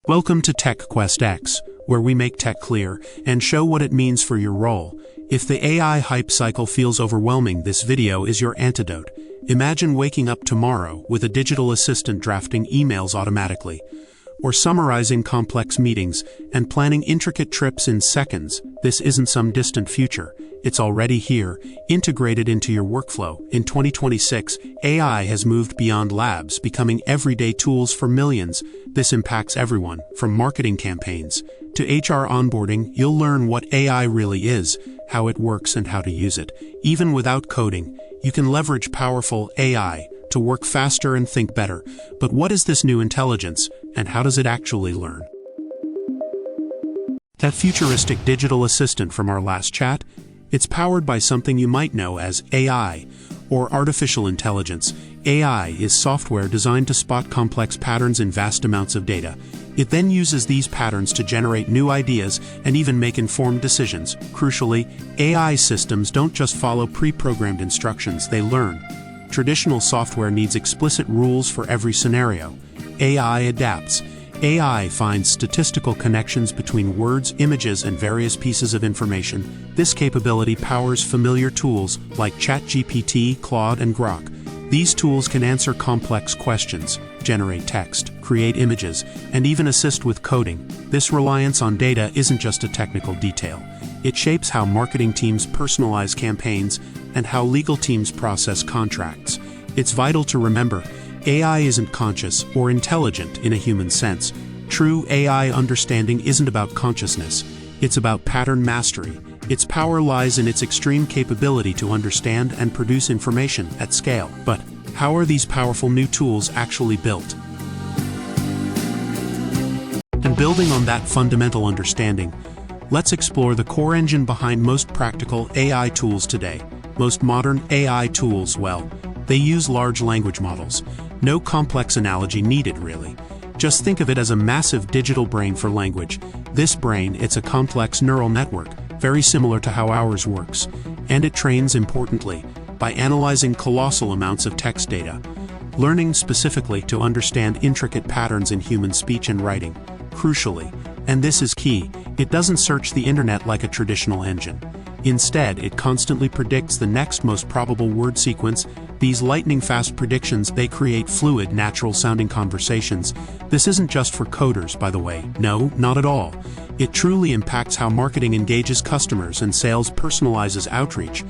Welcome to Tech Quest X, where we make tech clear and show what it means for your role. If the AI hype cycle feels overwhelming, this video is your antidote. Imagine waking up tomorrow with a digital assistant drafting emails automatically, or summarizing complex meetings and planning intricate trips in seconds. This isn't some distant future. It's already here, integrated into your workflow. In 2026, AI has moved beyond labs, becoming everyday tools for millions. This impacts everyone, from marketing campaigns to HR onboarding. You'll learn what AI really is, how it works, and how to use it. Even without coding, you can leverage powerful AI to work faster and think better. But what is this new intelligence, and how does it actually learn? That futuristic digital assistant from our last chat? It's powered by something you might know as AI, or artificial intelligence. AI is software designed to spot complex patterns in vast amounts of data. It then uses these patterns to generate new ideas and even make informed decisions. Crucially, AI systems don't just follow pre-programmed instructions, they learn. Traditional software needs explicit rules for every scenario. AI adapts. AI finds statistical connections between words, images, and various pieces of information. This capability powers familiar tools like ChatGPT, Claude, and Grok. These tools can answer complex questions, generate text, create images, and even assist with coding. This reliance on data isn't just a technical detail. It shapes how marketing teams personalize campaigns and how legal teams process contracts. It's vital to remember, AI isn't conscious or intelligent in a human sense. True AI understanding isn't about consciousness, it's about pattern mastery. Its power lies in its extreme capability to understand and produce information at scale. But how are these powerful new tools actually built? And building on that fundamental understanding, let's explore the core engine behind most practical AI tools today. Most modern AI tools, well, they use large language models. No complex analogy needed, really. Just think of it as a massive digital brain for language. This brain, it's a complex neural network, very similar to how ours works. And it trains importantly by analyzing colossal amounts of text data, learning specifically to understand intricate patterns in human speech and writing. Crucially, and this is key, it doesn't search the internet like a traditional engine. Instead, it constantly predicts the next most probable word sequence. These lightning-fast predictions, they create fluid, natural-sounding conversations. This isn't just for coders, by the way. No, not at all. It truly impacts how marketing engages customers and sales personalizes outreach.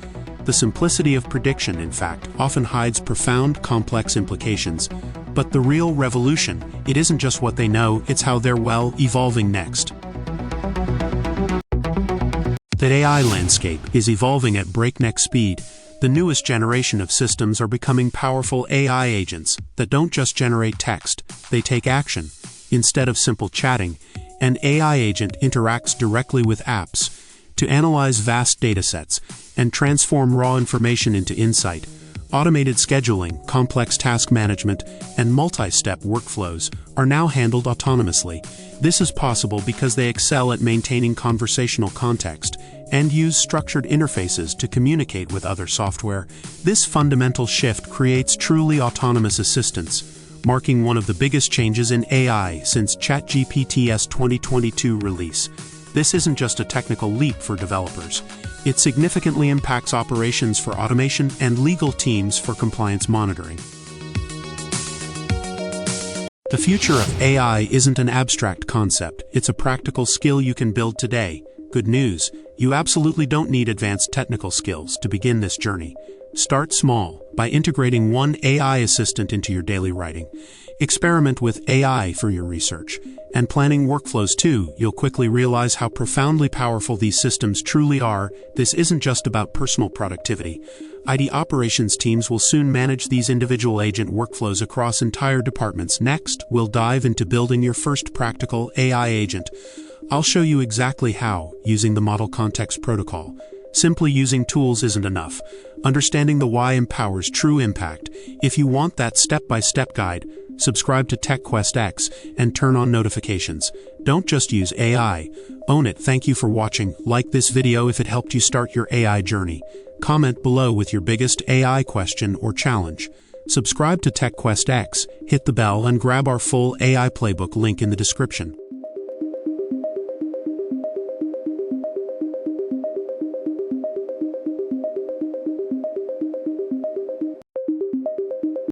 The simplicity of prediction, in fact, often hides profound, complex implications. But the real revolution, it isn't just what they know, it's how they're, well, evolving next. The AI landscape is evolving at breakneck speed. The newest generation of systems are becoming powerful AI agents that don't just generate text, they take action. Instead of simple chatting, an AI agent interacts directly with apps to analyze vast datasets and transform raw information into insight. Automated scheduling, complex task management, and multi-step workflows are now handled autonomously. This is possible because they excel at maintaining conversational context and use structured interfaces to communicate with other software. This fundamental shift creates truly autonomous assistants, marking one of the biggest changes in AI since ChatGPT's 2022 release. This isn't just a technical leap for developers. It significantly impacts operations for automation and legal teams for compliance monitoring. The future of AI isn't an abstract concept, it's a practical skill you can build today. Good news, you absolutely don't need advanced technical skills to begin this journey. Start small, by integrating one AI assistant into your daily writing. Experiment with AI for your research and planning workflows too. You'll quickly realize how profoundly powerful these systems truly are. This isn't just about personal productivity. IT operations teams will soon manage these individual agent workflows across entire departments. Next, we'll dive into building your first practical AI agent. I'll show you exactly how, using the Model Context Protocol. Simply using tools isn't enough. Understanding the why empowers true impact. If you want that step-by-step guide, subscribe to Tech Quest X and turn on notifications. Don't just use AI, own it. Thank you for watching. Like this video if it helped you start your AI journey. Comment below with your biggest AI question or challenge. Subscribe to Tech Quest X, hit the bell, and grab our full AI playbook link in the description.